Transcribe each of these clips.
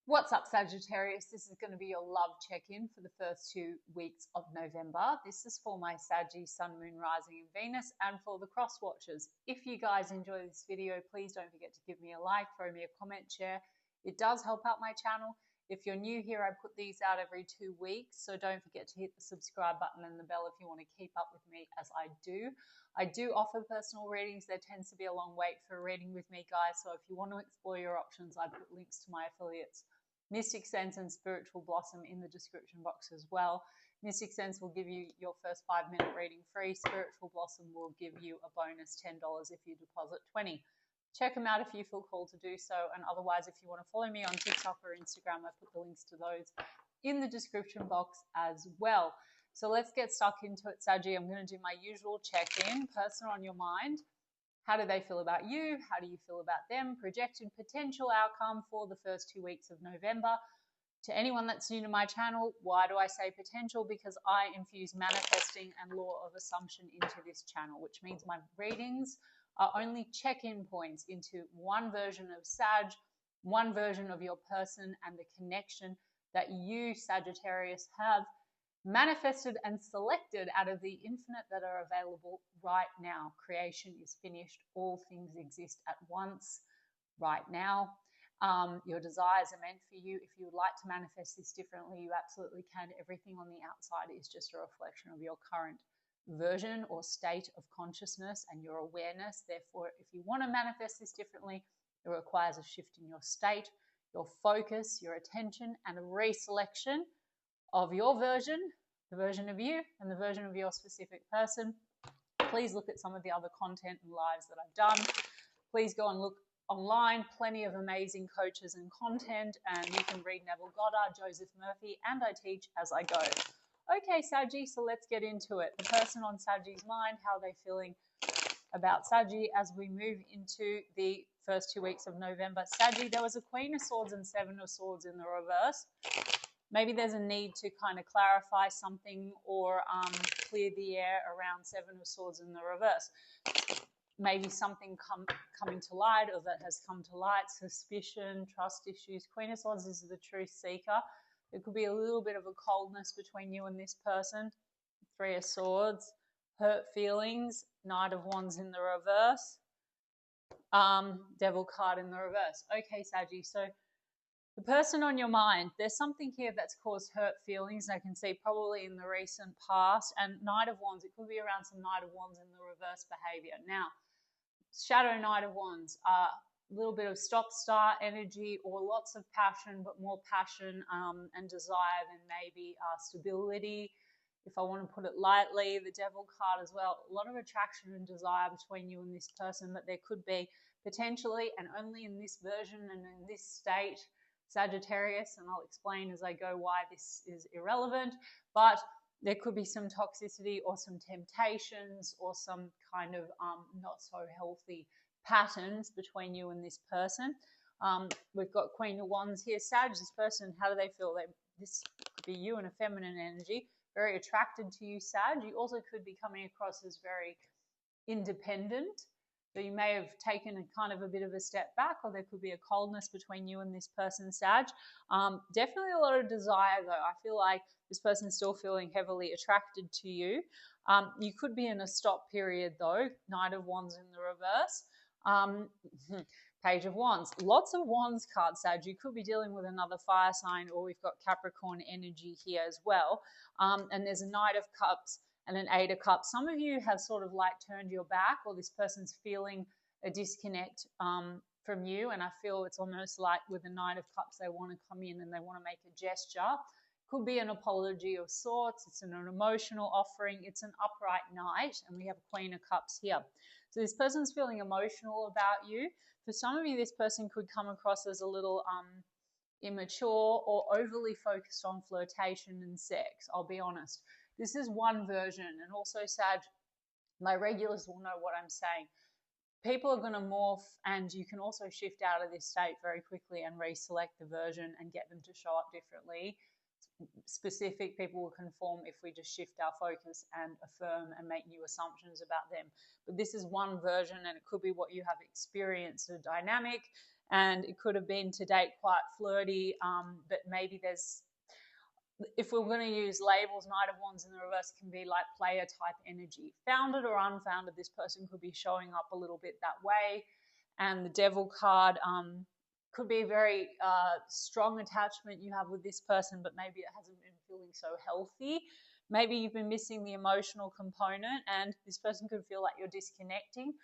What's up, Sagittarius? This is going to be your love check-in for the first 2 weeks of November. This is for my Sagittarius Sun, Moon, Rising, and Venus, and for the cross watchers. If you guys enjoy this video, please don't forget to give me a like, throw me a comment, share. It does help out my channel. If you're new here, I put these out every 2 weeks, so don't forget to hit the subscribe button and the bell if you want to keep up with me as I do. I do offer personal readings. There tends to be a long wait for a reading with me, guys, so if you want to explore your options, I put links to my affiliates Mystic Sense and Spiritual Blossom in the description box as well. Mystic Sense will give you your first 5-minute reading free. Spiritual Blossom will give you a bonus $10 if you deposit $20. Check them out if you feel called to do so. And otherwise, if you want to follow me on TikTok or Instagram, I put the links to those in the description box as well. So let's get stuck into it, Saggy. I'm going to do my usual check-in. Person on your mind. How do they feel about you? How do you feel about them? Projected potential outcome for the first 2 weeks of November. To anyone that's new to my channel, why do I say potential? Because I infuse manifesting and law of assumption into this channel, which means my readings are only check-in points into one version of Sag, one version of your person, and the connection that you, Sagittarius, have manifested and selected out of the infinite that are available right now. Creation is finished. All things exist at once right now. Your desires are meant for you. If you would like to manifest this differently, you absolutely can. Everything on the outside is just a reflection of your current version or state of consciousness and your awareness. Therefore, if you want to manifest this differently, it requires a shift in your state, your focus, your attention, and a reselection of your version, the version of you, and the version of your specific person. Please look at some of the other content and lives that I've done. Please go and look online, plenty of amazing coaches and content, and you can read Neville Goddard, Joseph Murphy, and I teach as I go. Okay, Saggy, so let's get into it. The person on Saggy's mind, how are they feeling about Saggy as we move into the first 2 weeks of November? Saggy, there was a Queen of Swords and Seven of Swords in the reverse. Maybe there's a need to kind of clarify something or clear the air around Seven of Swords in the reverse. Maybe something coming to light or that has come to light, suspicion, trust issues. Queen of Swords is the truth seeker. There could be a little bit of a coldness between you and this person. Three of Swords, hurt feelings, Knight of Wands in the reverse, Devil card in the reverse. Okay, Saggy, so the person on your mind, there's something here that's caused hurt feelings. I can see probably in the recent past. And Knight of Wands, it could be around some Knight of Wands in the reverse behavior. Now, Shadow Knight of Wands, a little bit of stop-start energy or lots of passion, but more passion and desire than maybe stability. If I want to put it lightly, the Devil card as well. A lot of attraction and desire between you and this person, but there could be potentially, and only in this version and in this state, Sagittarius, and I'll explain as I go why this is irrelevant, but there could be some toxicity or some temptations or some kind of not so healthy patterns between you and this person. We've got Queen of Wands here. Sag, this person, how do they feel? This could be you in a feminine energy, very attracted to you, Sag. You also could be coming across as very independent. So you may have taken a kind of a bit of a step back, or there could be a coldness between you and this person, Sag. Definitely a lot of desire, though. I feel like this person is still feeling heavily attracted to you. You could be in a stop period, though. Knight of Wands in the reverse. Page of Wands. Lots of Wands cards, Sag. You could be dealing with another fire sign, or we've got Capricorn energy here as well. And there's a Knight of Cups and an Eight of Cups. Some of you have sort of like turned your back, or this person's feeling a disconnect from you. And I feel it's almost like with the Knight of Cups, they want to come in and they want to make a gesture. Could be an apology of sorts. It's an emotional offering. It's an upright knight. And we have a Queen of Cups here. So this person's feeling emotional about you. For some of you, this person could come across as a little immature or overly focused on flirtation and sex. I'll be honest. This is one version, and also, Sag, my regulars will know what I'm saying. People are going to morph, and you can also shift out of this state very quickly and reselect the version and get them to show up differently. Specific people will conform if we just shift our focus and affirm and make new assumptions about them. But this is one version, and it could be what you have experienced, a dynamic, and it could have been to date quite flirty, but maybe if we're going to use labels, Knight of Wands in the reverse can be like player type energy. Founded or unfounded, this person could be showing up a little bit that way. And the Devil card could be a very strong attachment you have with this person, but maybe it hasn't been feeling so healthy. Maybe you've been missing the emotional component, and this person could feel like you're disconnecting.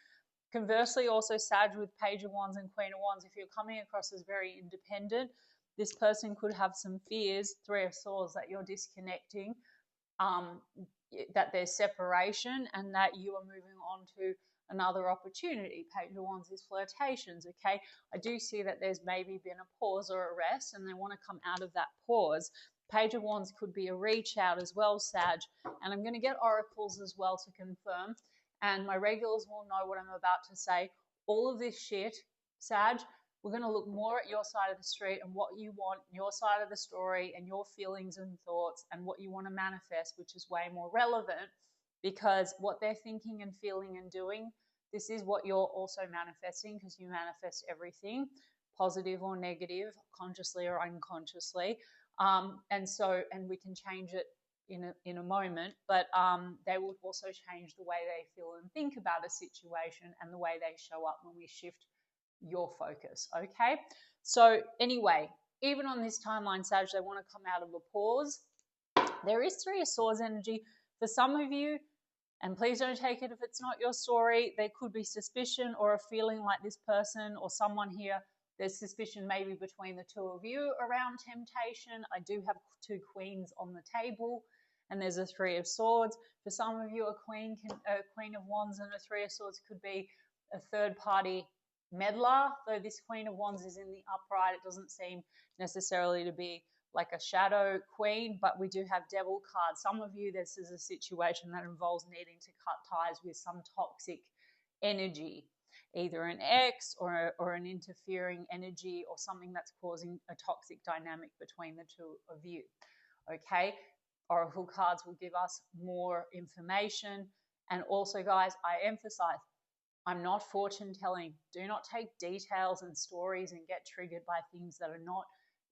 Conversely, also Sag with Page of Wands and Queen of Wands, if you're coming across as very independent, this person could have some fears, Three of Swords, that you're disconnecting, that there's separation, and that you are moving on to another opportunity. Page of Wands is flirtations, okay? I do see that there's maybe been a pause or a rest, and they want to come out of that pause. Page of Wands could be a reach out as well, Sag. And I'm going to get oracles as well to confirm. And my regulars will know what I'm about to say. All of this shit, Sag, we're going to look more at your side of the street and what you want, your side of the story, and your feelings and thoughts, and what you want to manifest, which is way more relevant, because what they're thinking and feeling and doing, this is what you're also manifesting, because you manifest everything, positive or negative, consciously or unconsciously. And we can change it in a moment, but they will also change the way they feel and think about a situation and the way they show up when we shift your focus, okay? So anyway, even on this timeline, Sag, they want to come out of a pause. There is Three of Swords energy for some of you, and please don't take it if it's not your story. There could be suspicion or a feeling like this person or someone here, there's suspicion maybe between the two of you around temptation. I do have two queens on the table, and there's a Three of Swords. For some of you, a Queen of Wands and a Three of Swords could be a third party meddler. Though this Queen of Wands is in the upright, it doesn't seem necessarily to be like a shadow queen, but we do have Devil cards. Some of you, this is a situation that involves needing to cut ties with some toxic energy, either an ex or an interfering energy or something that's causing a toxic dynamic between the two of you, okay? Oracle cards will give us more information. And also, guys, I emphasize, I'm not fortune telling. Do not take details and stories and get triggered by things that are not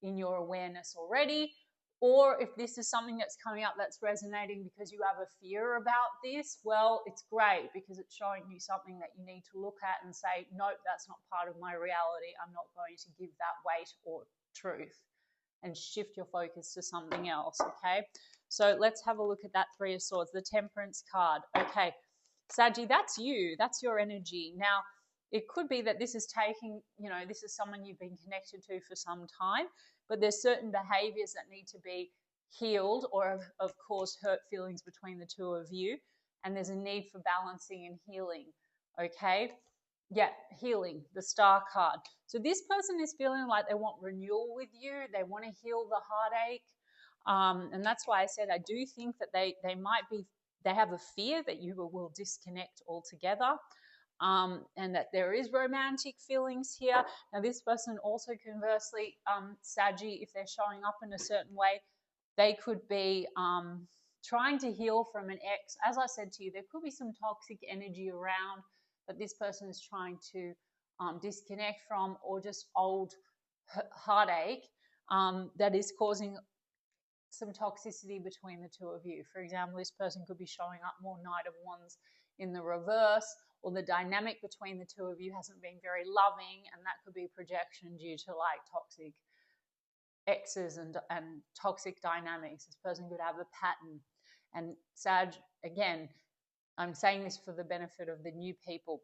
in your awareness already. Or if this is something that's coming up that's resonating because you have a fear about this, well, it's great because it's showing you something that you need to look at and say, nope, that's not part of my reality. I'm not going to give that weight or truth, and shift your focus to something else, okay? So let's have a look at that Three of Swords, the Temperance card. Okay, Saggy, that's you. That's your energy. Now, it could be that this is taking, this is someone you've been connected to for some time, but there's certain behaviors that need to be healed or have caused hurt feelings between the two of you, and there's a need for balancing and healing, okay? Yeah, healing, the Star card. So this person is feeling like they want renewal with you. They want to heal the heartache. And that's why I said I do think that they have a fear that you will disconnect altogether. And that there is romantic feelings here. Now, this person also, conversely, Saggy, if they're showing up in a certain way, they could be trying to heal from an ex. As I said to you, there could be some toxic energy around that this person is trying to disconnect from, or just old heartache that is causing some toxicity between the two of you. For example, this person could be showing up more Knight of Wands in the reverse, or the dynamic between the two of you hasn't been very loving, and that could be projection due to like toxic exes and toxic dynamics. This person could have a pattern. And Sag, again, I'm saying this for the benefit of the new people.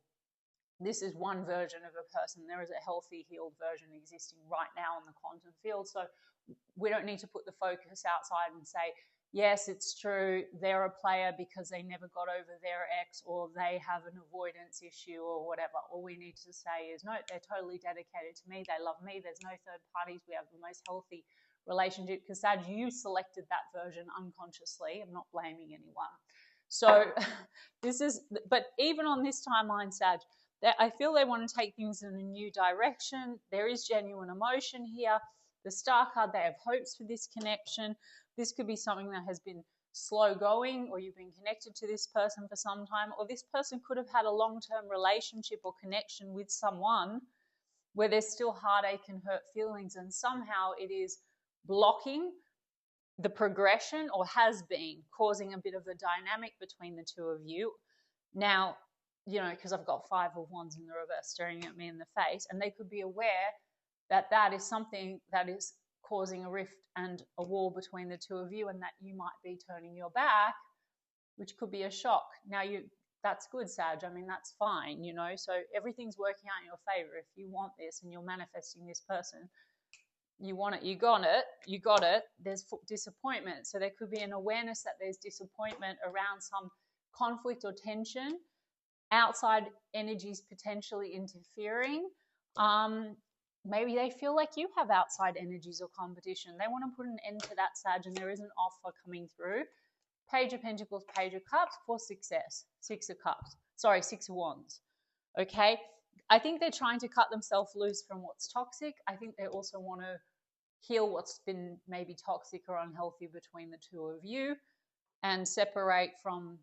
This is one version of a person. There is a healthy, healed version existing right now in the quantum field. So we don't need to put the focus outside and say, yes, it's true, they're a player because they never got over their ex, or they have an avoidance issue or whatever. All we need to say is, no, they're totally dedicated to me. They love me. There's no third parties. We have the most healthy relationship. Because Sag, you selected that version unconsciously. I'm not blaming anyone. So but even on this timeline, Sag, I feel they want to take things in a new direction. There is genuine emotion here. The Star card, they have hopes for this connection. This could be something that has been slow going, or you've been connected to this person for some time, or this person could have had a long-term relationship or connection with someone where there's still heartache and hurt feelings, and somehow it is blocking the progression, or has been causing a bit of a dynamic between the two of you. Now, you know, because I've got 5 of Wands in the reverse staring at me in the face, and they could be aware that that is something that is causing a rift and a wall between the two of you, and that you might be turning your back, which could be a shock. Now, that's good, Sag. I mean, that's fine, you know, so everything's working out in your favor. If you want this and you're manifesting this person, you want it, you got it, there's disappointment. So there could be an awareness that there's disappointment around some conflict or tension, outside energies potentially interfering. Maybe they feel like you have outside energies or competition. They want to put an end to that, Sag, and there is an offer coming through. Page of Pentacles, Page of Cups for success. 6 of Cups. Sorry, 6 of Wands. Okay? I think they're trying to cut themselves loose from what's toxic. I think they also want to heal what's been maybe toxic or unhealthy between the two of you, and separate from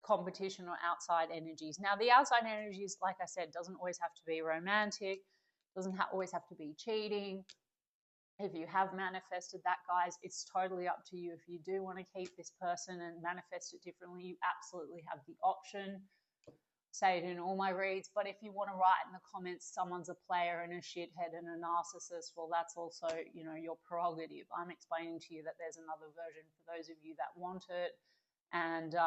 competition or outside energies. Now, the outside energies, like I said, doesn't always have to be romantic, doesn't always have to be cheating. If you have manifested that, guys, it's totally up to you. If you do want to keep this person and manifest it differently, you absolutely have the option. Say it in all my reads, but if you want to write in the comments someone's a player and a shithead and a narcissist, well, that's also, you know, your prerogative. I'm explaining to you that there's another version for those of you that want it and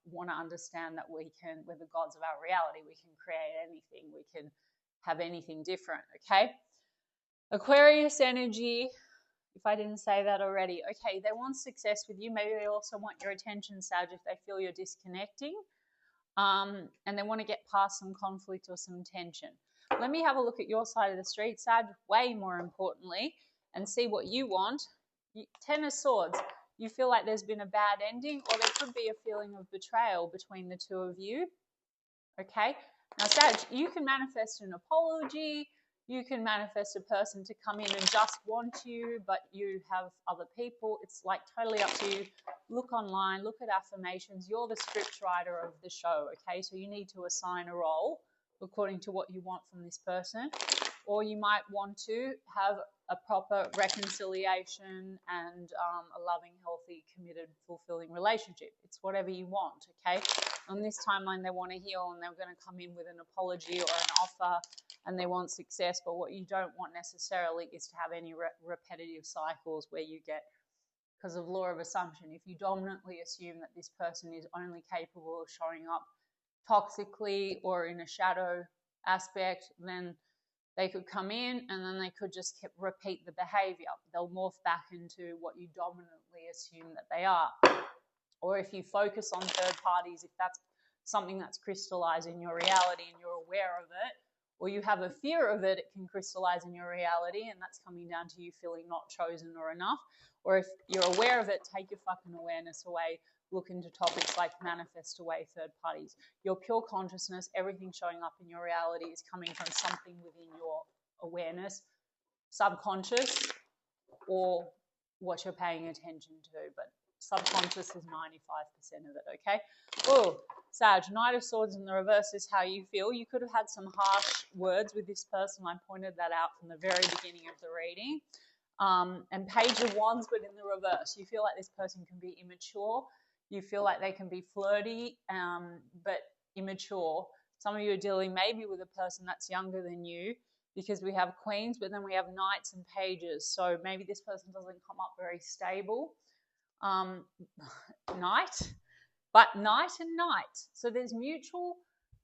want to understand that we're the gods of our reality. We can create anything. We can have anything different, okay? Aquarius energy, if I didn't say that already. Okay, they want success with you. Maybe they also want your attention, Sag, if they feel you're disconnecting. And they want to get past some conflict or some tension. Let me have a look at your side of the street, Sag, way more importantly, and see what you want. 10 of Swords. You feel like there's been a bad ending, or there could be a feeling of betrayal between the two of you. Okay? Now, Sag, you can manifest an apology. You can manifest a person to come in and just want you, but you have other people. It's like totally up to you. Look online, look at affirmations. You're the script writer of the show, okay? So you need to assign a role according to what you want from this person. Or you might want to have a proper reconciliation and a loving, healthy, committed, fulfilling relationship. It's whatever you want, okay? On this timeline, they want to heal, and they're going to come in with an apology or an offer, and they want success. But what you don't want necessarily is to have any repetitive cycles where you get, because of law of assumption, if you dominantly assume that this person is only capable of showing up toxically or in a shadow aspect, then they could come in and then they could just repeat the behavior. They'll morph back into what you dominantly assume that they are. Or if you focus on third parties, if that's something that's crystallized in your reality and you're aware of it, or you have a fear of it, it can crystallize in your reality, and that's coming down to you feeling not chosen or enough. Or if you're aware of it, take your fucking awareness away. Look into topics like manifest away third parties. Your pure consciousness, everything showing up in your reality is coming from something within your awareness, subconscious, or what you're paying attention to. But subconscious is 95% of it, okay? Oh, Sag, Knight of Swords in the reverse is how you feel. You could have had some harsh words with this person. I pointed that out from the very beginning of the reading. And Page of Wands, but in the reverse. You feel like this person can be immature. You feel like they can be flirty, but immature. Some of you are dealing maybe with a person that's younger than you, because we have Queens, but then we have Knights and Pages. So maybe this person doesn't come up very stable. Knight, but Knight and Knight. So there's mutual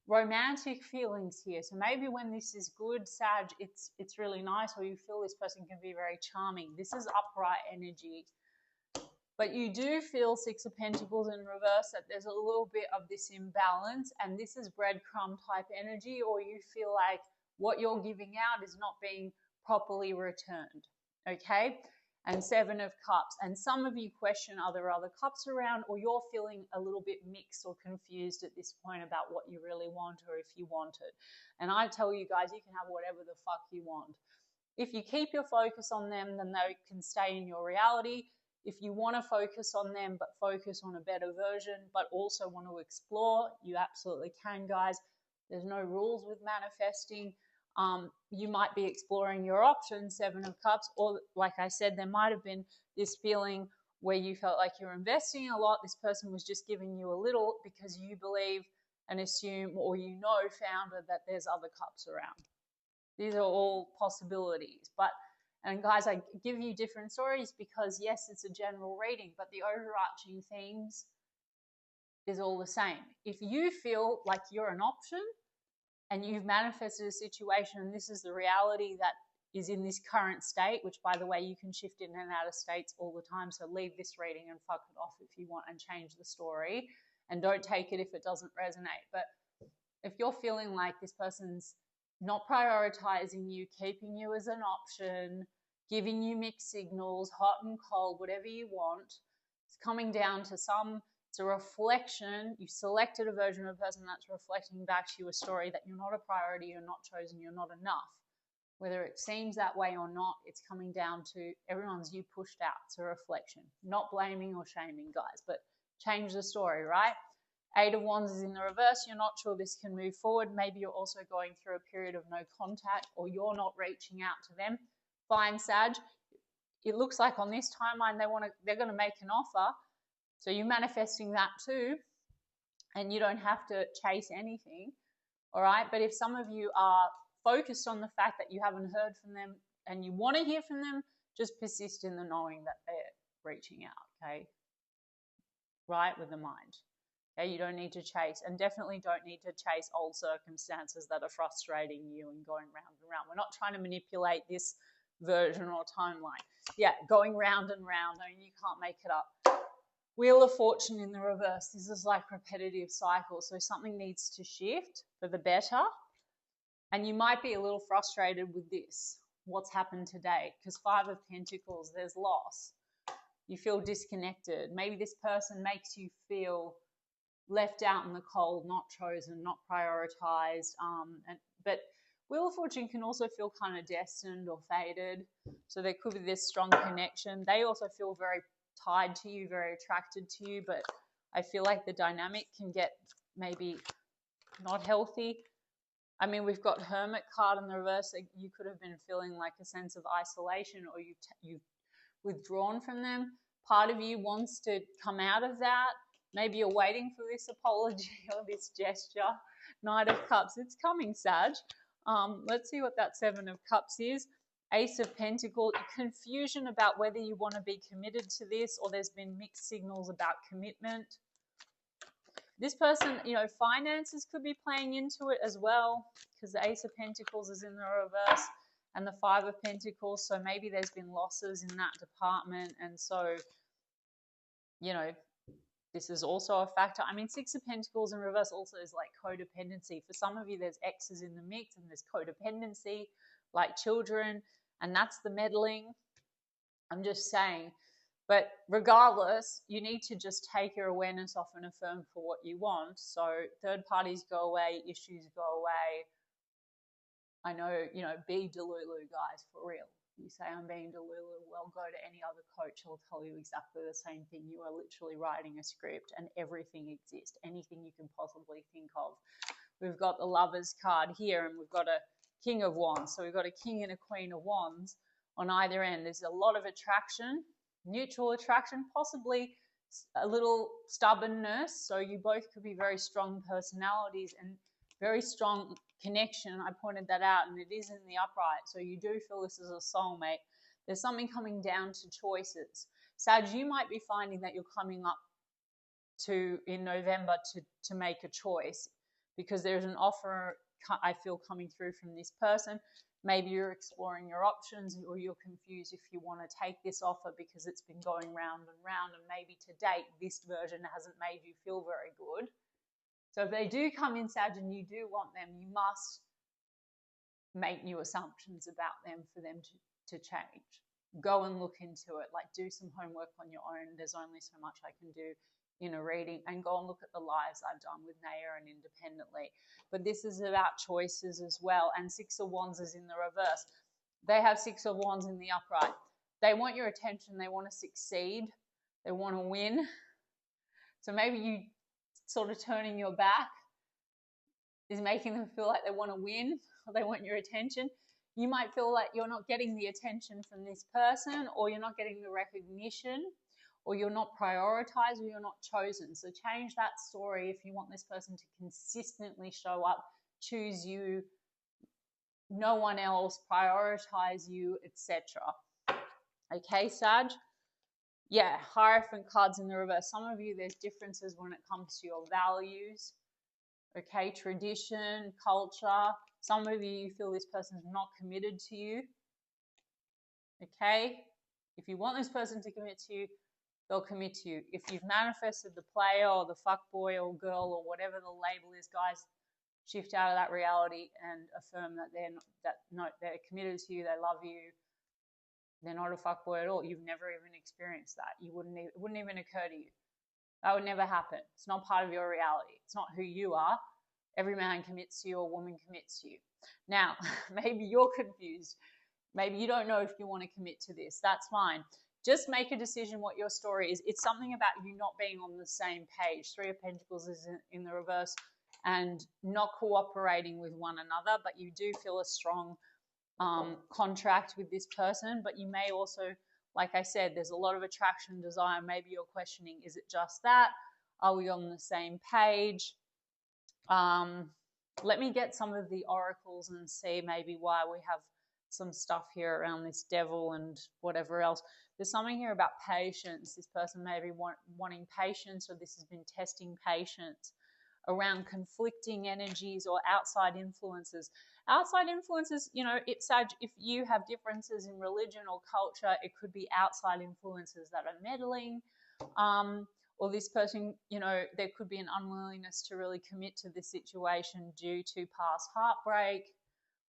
romantic feelings here. So maybe when this is good, Sag, it's really nice, or you feel this person can be very charming. This is upright energy. But you do feel 6 of Pentacles in reverse, that there's a little bit of this imbalance, and this is breadcrumb type energy, or you feel like what you're giving out is not being properly returned, okay? And 7 of Cups. And some of you question, are there other cups around, or you're feeling a little bit mixed or confused at this point about what you really want, or if you want it. And I tell you guys, you can have whatever the fuck you want. If you keep your focus on them, then they can stay in your reality. If you want to focus on them, but focus on a better version, but also want to explore, you absolutely can, guys. There's no rules with manifesting. You might be exploring your options, Seven of Cups, or like I said, there might have been this feeling where you felt like you're investing a lot. This person was just giving you a little because you believe and assume, or you know, founder, that there's other cups around. These are all possibilities. And guys, I give you different stories because yes, it's a general reading, but the overarching themes is all the same. If you feel like you're an option and you've manifested a situation and this is the reality that is in this current state, which by the way, you can shift in and out of states all the time. So leave this reading and fuck it off if you want and change the story, and don't take it if it doesn't resonate. But if you're feeling like this person's not prioritizing you, keeping you as an option, giving you mixed signals, hot and cold, whatever you want, it's coming down to it's a reflection. You selected a version of a person that's reflecting back to you a story that you're not a priority, you're not chosen, you're not enough. Whether it seems that way or not, it's coming down to everyone's you pushed out. It's a reflection. Not blaming or shaming, guys, but change the story, right? Eight of Wands is in the reverse. You're not sure this can move forward. Maybe you're also going through a period of no contact, or you're not reaching out to them. Fine, Sag. It looks like on this timeline they're going to make an offer. So you're manifesting that too, and you don't have to chase anything, all right? But if some of you are focused on the fact that you haven't heard from them and you want to hear from them, just persist in the knowing that they're reaching out, okay? Right, with the mind. Okay, you don't need to chase, and definitely don't need to chase old circumstances that are frustrating you and going round and round. We're not trying to manipulate this version or timeline. Yeah, going round and round, I mean, you can't make it up. Wheel of Fortune in the reverse. This is like repetitive cycles, so something needs to shift for the better. And you might be a little frustrated with this, what's happened today, because Five of Pentacles, there's loss. You feel disconnected. Maybe this person makes you feel left out in the cold, not chosen, not prioritized. But Wheel of Fortune can also feel kind of destined or fated. So there could be this strong connection. They also feel very tied to you, very attracted to you, but I feel like the dynamic can get maybe not healthy. I mean, we've got Hermit card in the reverse. Like you could have been feeling like a sense of isolation, or you've withdrawn from them. Part of you wants to come out of that. Maybe you're waiting for this apology or this gesture. Knight of Cups. It's coming, Sag. Let's see what that Seven of Cups is. Ace of Pentacles. Confusion about whether you want to be committed to this, or there's been mixed signals about commitment. This person, finances could be playing into it as well, because the Ace of Pentacles is in the reverse and the Five of Pentacles. So maybe there's been losses in that department. And so, this is also a factor. I mean, Six of Pentacles in reverse also is like codependency. For some of you, there's exes in the mix and there's codependency, like children, and that's the meddling. I'm just saying. But regardless, you need to just take your awareness off and affirm for what you want. So third parties go away, issues go away. I know, be Delulu, guys, for real. You say I'm being Delulu, well, go to any other coach. He'll tell you exactly the same thing. You are literally writing a script and everything exists, anything you can possibly think of. We've got the Lovers card here, and we've got a King of Wands. So we've got a King and a Queen of Wands on either end. There's a lot of attraction, mutual attraction, possibly a little stubbornness. So you both could be very strong personalities and very strong connection. I pointed that out, and it is in the upright. So you do feel this is a soulmate. There's something coming down to choices. Sag, you might be finding that you're coming up to in November to make a choice, because there's an offer I feel coming through from this person. Maybe you're exploring your options, or you're confused if you want to take this offer because it's been going round and round, and maybe to date this version hasn't made you feel very good. So if they do come in, Sag, and you do want them, you must make new assumptions about them for them to change. Go and look into it. Like, do some homework on your own. There's only so much I can do in a reading, and go and look at the lives I've done with Naya and independently. But this is about choices as well. And Six of Wands is in the reverse. They have Six of Wands in the upright. They want your attention. They want to succeed. They want to win. So maybe you sort of turning your back is making them feel like they want to win or they want your attention. You might feel like you're not getting the attention from this person, or you're not getting the recognition, or you're not prioritized, or you're not chosen. So change that story if you want this person to consistently show up, choose you, no one else, prioritize you, etc. Okay, Sag? Yeah, Hierophant cards in the reverse. Some of you, there's differences when it comes to your values. Okay, tradition, culture. Some of you feel this person's not committed to you. Okay, if you want this person to commit to you, they'll commit to you. If you've manifested the player or the fuckboy or girl or whatever the label is, guys, shift out of that reality and affirm that they're committed to you, they love you, they're not a fuckboy at all. You've never even experienced that. It wouldn't even occur to you. That would never happen. It's not part of your reality. It's not who you are. Every man commits to you, or woman commits to you. Now, maybe you're confused. Maybe you don't know if you want to commit to this. That's fine. Just make a decision what your story is. It's something about you not being on the same page. Three of Pentacles is in the reverse, and not cooperating with one another, but you do feel a strong contract with this person. But you may also, like I said, there's a lot of attraction, desire. Maybe you're questioning, is it just that? Are we on the same page? Let me get some of the oracles and see maybe why we have some stuff here around this devil and whatever else. There's something here about patience. This person may be wanting patience, or this has been testing patience around conflicting energies or outside influences. Outside influences, you know, if you have differences in religion or culture, it could be outside influences that are meddling. Or this person, you know, there could be an unwillingness to really commit to this situation due to past heartbreak.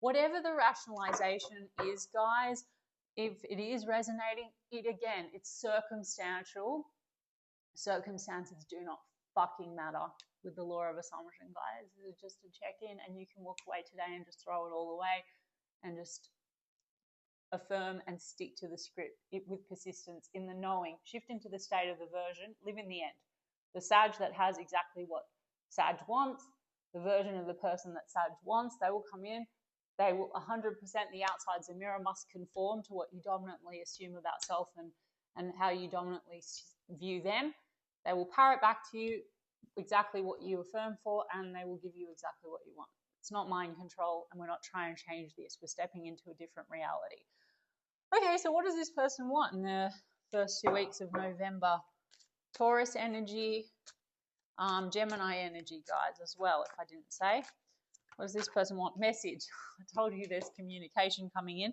Whatever the rationalization is, guys, if it is resonating, it's circumstantial. Circumstances do not fucking matter with the law of assumption, guys. This is just a check-in, and you can walk away today and just throw it all away and just affirm and stick to the script with persistence in the knowing. Shift into the state of the version, live in the end. The Sag that has exactly what Sag wants, the version of the person that Sag wants, they will come in. They will 100%, the outside's a mirror, must conform to what you dominantly assume about self and how you dominantly view them. They will parrot back to you exactly what you affirm for, and they will give you exactly what you want. It's not mind control, and we're not trying to change this. We're stepping into a different reality. Okay, so what does this person want in the first 2 weeks of November? Taurus energy, Gemini energy, guys, as well, if I didn't say. What does this person want? Message. I told you there's communication coming in.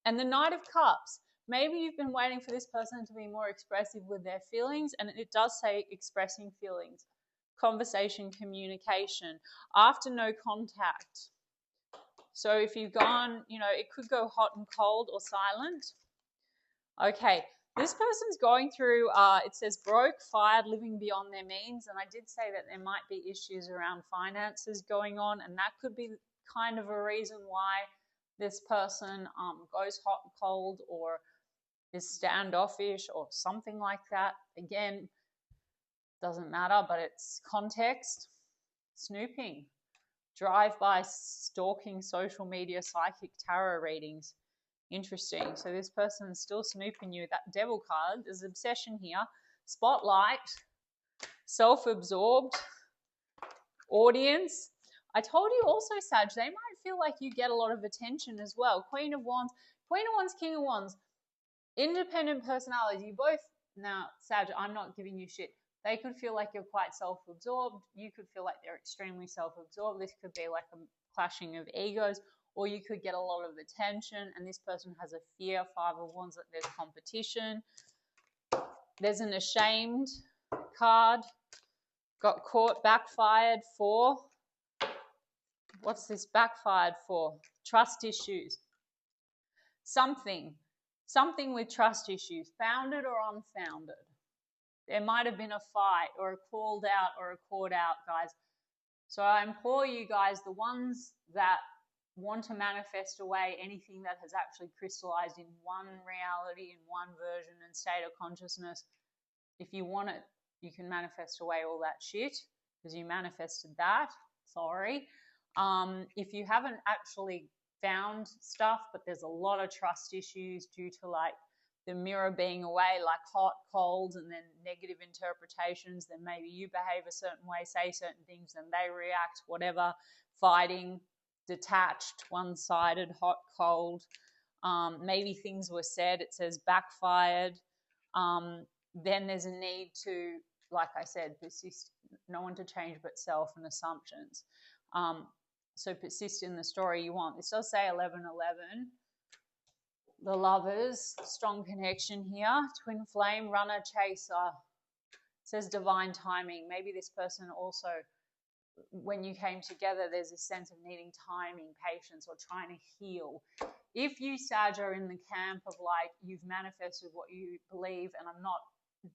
And the Knight of Cups. Maybe you've been waiting for this person to be more expressive with their feelings, and it does say expressing feelings. Conversation, communication, after no contact. So if you've gone, you know, it could go hot and cold or silent. Okay, this person's going through, it says broke, fired, living beyond their means. And I did say that there might be issues around finances going on, and that could be kind of a reason why this person goes hot and cold or is standoffish or something like that. Again, doesn't matter, but it's context. Snooping. Drive-by stalking, social media, psychic tarot readings. Interesting. So this person is still snooping you. That devil card, there's obsession here. Spotlight, self-absorbed, audience. I told you also, Sag, they might feel like you get a lot of attention as well. Queen of Wands, King of Wands. Independent personalities. You both, now, Sag, I'm not giving you shit. They could feel like you're quite self-absorbed. You could feel like they're extremely self-absorbed. This could be like a clashing of egos, or you could get a lot of attention, and this person has a fear, Five of Wands, that there's competition. There's an ashamed card. Got caught, backfired for. What's this backfired for? Trust issues. Something with trust issues, founded or unfounded. There might have been a fight or a called out or a caught out, guys. So I implore you guys, the ones that want to manifest away anything that has actually crystallized in one reality, in one version and state of consciousness, if you want it, you can manifest away all that shit because you manifested that. Sorry. If you haven't actually found stuff, but there's a lot of trust issues due to like the mirror being away, like hot, cold, and then negative interpretations, then maybe you behave a certain way, say certain things, and they react, whatever, fighting, detached, one-sided, hot, cold. Maybe things were said, it says backfired. Then there's a need to, like I said, persist, no one to change but self and assumptions. So persist in the story you want. This does say 11-11. The lovers, strong connection here. Twin flame, runner, chaser. It says divine timing. Maybe this person also, when you came together, there's a sense of needing timing, patience, or trying to heal. If you, Sag, are in the camp of like you've manifested what you believe, and I'm not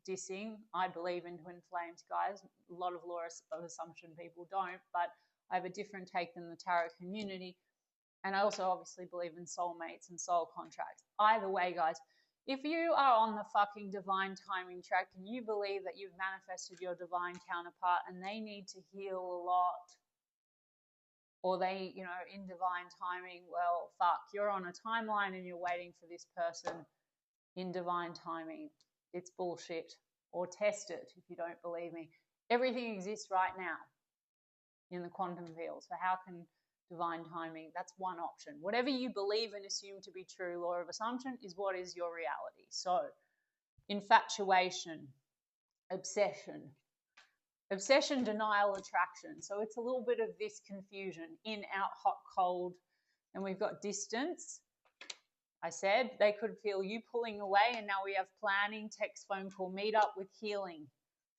dissing, I believe in twin flames, guys. A lot of law of assumption people don't, but I have a different take than the tarot community. And I also obviously believe in soulmates and soul contracts. Either way, guys, if you are on the fucking divine timing track and you believe that you've manifested your divine counterpart and they need to heal a lot, or they, you know, in divine timing, well, fuck, you're on a timeline and you're waiting for this person in divine timing. It's bullshit. Or test it if you don't believe me. Everything exists right now in the quantum field. So how can divine timing, that's one option. Whatever you believe and assume to be true, law of assumption, is what is your reality. So infatuation, obsession, denial, attraction. So it's a little bit of this confusion, in, out, hot, cold. And we've got distance. I said they could feel you pulling away, and now we have planning, text, phone call, meet up with healing,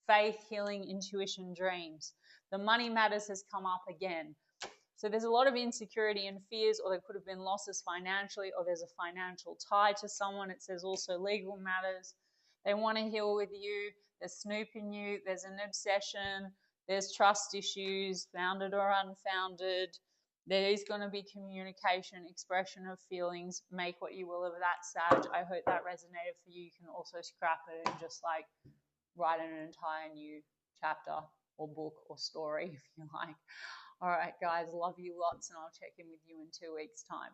faith, healing, intuition, dreams. The money matters has come up again. So there's a lot of insecurity and fears, or there could have been losses financially, or there's a financial tie to someone. It says also legal matters. They want to heal with you. They're snooping you. There's an obsession. There's trust issues, founded or unfounded. There is going to be communication, expression of feelings. Make what you will of that, Sag. I hope that resonated for you. You can also scrap it and just like write an entire new chapter or book or story if you like. All right, guys, love you lots, and I'll check in with you in 2 weeks' time.